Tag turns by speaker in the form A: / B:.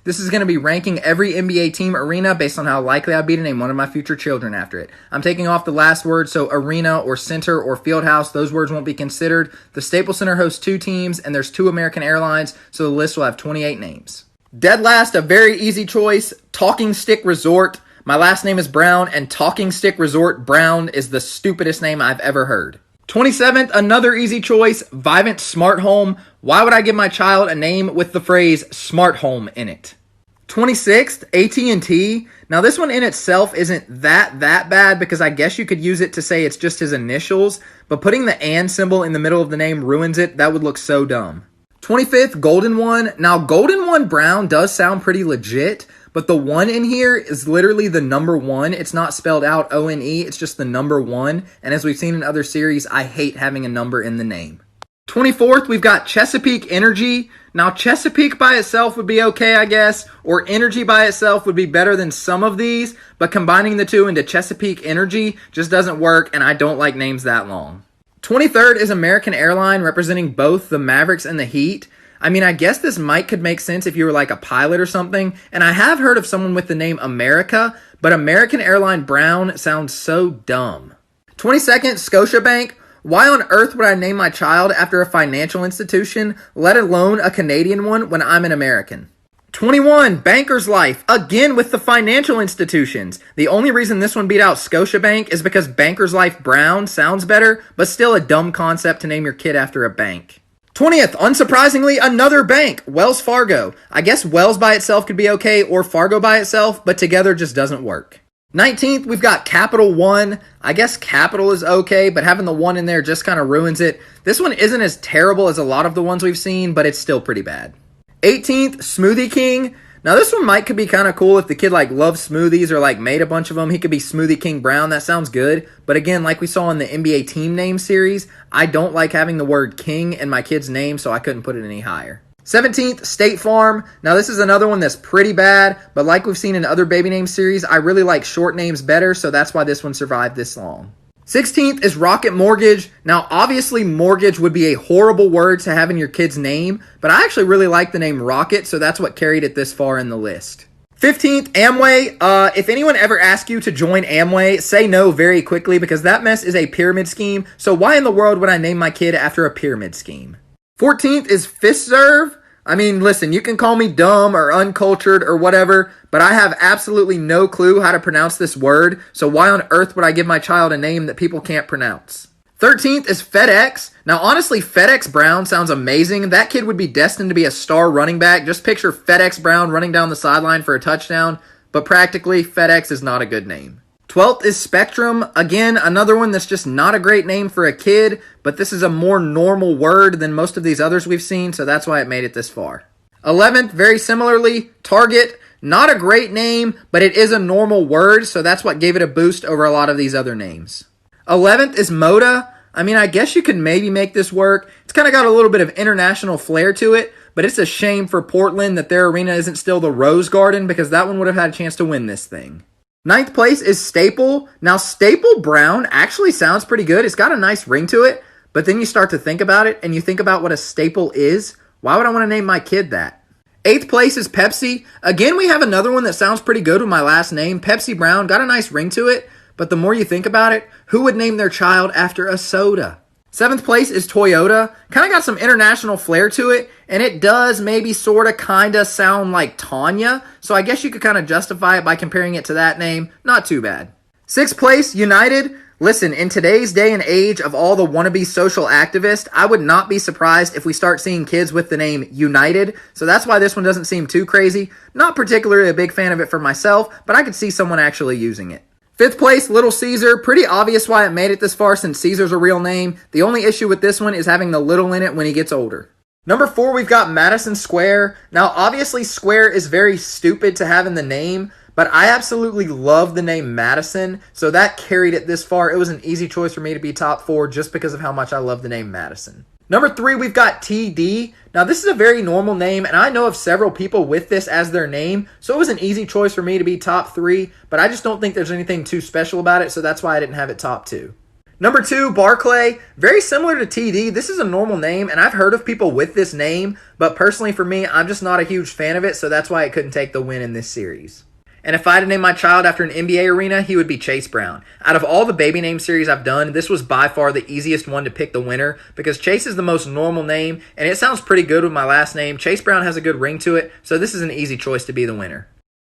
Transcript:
A: This is going to be ranking every NBA team arena based on how likely I'd be to name one of my future children after it. I'm taking off the last word, so arena or center or field house, those words won't be considered. The Staples Center hosts 2 teams, and there's 2 American Airlines, so the list will have 28 names. Dead last, a very easy choice, Talking Stick Resort. My last name is Brown, and Talking Stick Resort Brown is the stupidest name I've ever heard. 27th, another easy choice, Vivint Smart Home. Why would I give my child a name with the phrase smart home in it? 26th, AT&T. Now this one in itself isn't that bad because I guess you could use it to say it's just his initials, but putting the and symbol in the middle of the name ruins it. That would look so dumb. 25th, Golden One. Now Golden One Brown does sound pretty legit, but the 1 in here is literally the number 1. It's not spelled out O-N-E, it's just the number 1. And as we've seen in other series, I hate having a number in the name. 24th, we've got Chesapeake Energy. Now Chesapeake by itself would be okay, I guess, or Energy by itself would be better than some of these, but combining the 2 into Chesapeake Energy just doesn't work, and I don't like names that long. 23rd is American Airline, representing both the Mavericks and the Heat. I mean, I guess this could make sense if you were like a pilot or something, and I have heard of someone with the name America, but American Airline Brown sounds so dumb. 22nd, Scotiabank. Why on earth would I name my child after a financial institution, let alone a Canadian one, when I'm an American? 21, Banker's Life, again with the financial institutions. The only reason this one beat out Scotiabank is because Banker's Life Brown sounds better, but still a dumb concept to name your kid after a bank. 20th, unsurprisingly, another bank, Wells Fargo. I guess Wells by itself could be okay, or Fargo by itself, but together just doesn't work. 19th, we've got Capital One. I guess Capital is okay, but having the 1 in there just kind of ruins it. This one isn't as terrible as a lot of the ones we've seen, but it's still pretty bad. 18th, Smoothie King. Now this one could be kind of cool if the kid loves smoothies or made a bunch of them. He could be Smoothie King Brown. That sounds good. But again, like we saw in the NBA team name series, I don't like having the word king in my kid's name, so I couldn't put it any higher. 17th, State Farm. Now this is another one that's pretty bad, but like we've seen in other baby name series, I really like short names better, so that's why this one survived this long. 16th is Rocket Mortgage. Now, obviously, mortgage would be a horrible word to have in your kid's name, but I actually really like the name Rocket, so that's what carried it this far in the list. 15th, Amway. If anyone ever asks you to join Amway, say no very quickly because that mess is a pyramid scheme, so why in the world would I name my kid after a pyramid scheme? 14th is FistServe. I mean, listen, you can call me dumb or uncultured or whatever, but I have absolutely no clue how to pronounce this word, so why on earth would I give my child a name that people can't pronounce? 13th is FedEx. Now, honestly, Fedex Brown sounds amazing. That kid would be destined to be a star running back. Just picture Fedex Brown running down the sideline for a touchdown, but practically, FedEx is not a good name. 12th is Spectrum. Again, another one that's just not a great name for a kid, but this is a more normal word than most of these others we've seen, so that's why it made it this far. 11th, very similarly, Target. Not a great name, but it is a normal word, so that's what gave it a boost over a lot of these other names. 11th is Moda. I mean, I guess you could maybe make this work. It's kind of got a little bit of international flair to it, but it's a shame for Portland that their arena isn't still the Rose Garden because that one would have had a chance to win this thing. 9th place is Staple. Now, Staple Brown actually sounds pretty good. It's got a nice ring to it, but then you start to think about it, and you think about what a staple is. Why would I want to name my kid that? 8th place is Pepsi. Again, we have another one that sounds pretty good with my last name. Pepsi Brown, got a nice ring to it, but the more you think about it, who would name their child after a soda? 7th place is Toyota. Kind of got some international flair to it, and it does maybe sort of kind of sound like Tanya, so I guess you could kind of justify it by comparing it to that name. Not too bad. 6th place, United. Listen, in today's day and age of all the wannabe social activists, I would not be surprised if we start seeing kids with the name United, so that's why this one doesn't seem too crazy. Not particularly a big fan of it for myself, but I could see someone actually using it. 5th place, Little Caesar. Pretty obvious why it made it this far since Caesar's a real name. The only issue with this one is having the little in it when he gets older. Number 4, we've got Madison Square. Now, obviously, Square is very stupid to have in the name, but I absolutely love the name Madison, so that carried it this far. It was an easy choice for me to be top 4 just because of how much I love the name Madison. Number 3, we've got TD. Now, this is a very normal name, and I know of several people with this as their name, so it was an easy choice for me to be top 3, but I just don't think there's anything too special about it, so that's why I didn't have it top 2. Number 2, Barclay. Very similar to TD. This is a normal name, and I've heard of people with this name, but personally for me, I'm just not a huge fan of it, so that's why it couldn't take the win in this series. And if I had to name my child after an NBA arena, he would be Chase Brown. Out of all the baby name series I've done, this was by far the easiest one to pick the winner because Chase is the most normal name, and it sounds pretty good with my last name. Chase Brown has a good ring to it, so this is an easy choice to be the winner.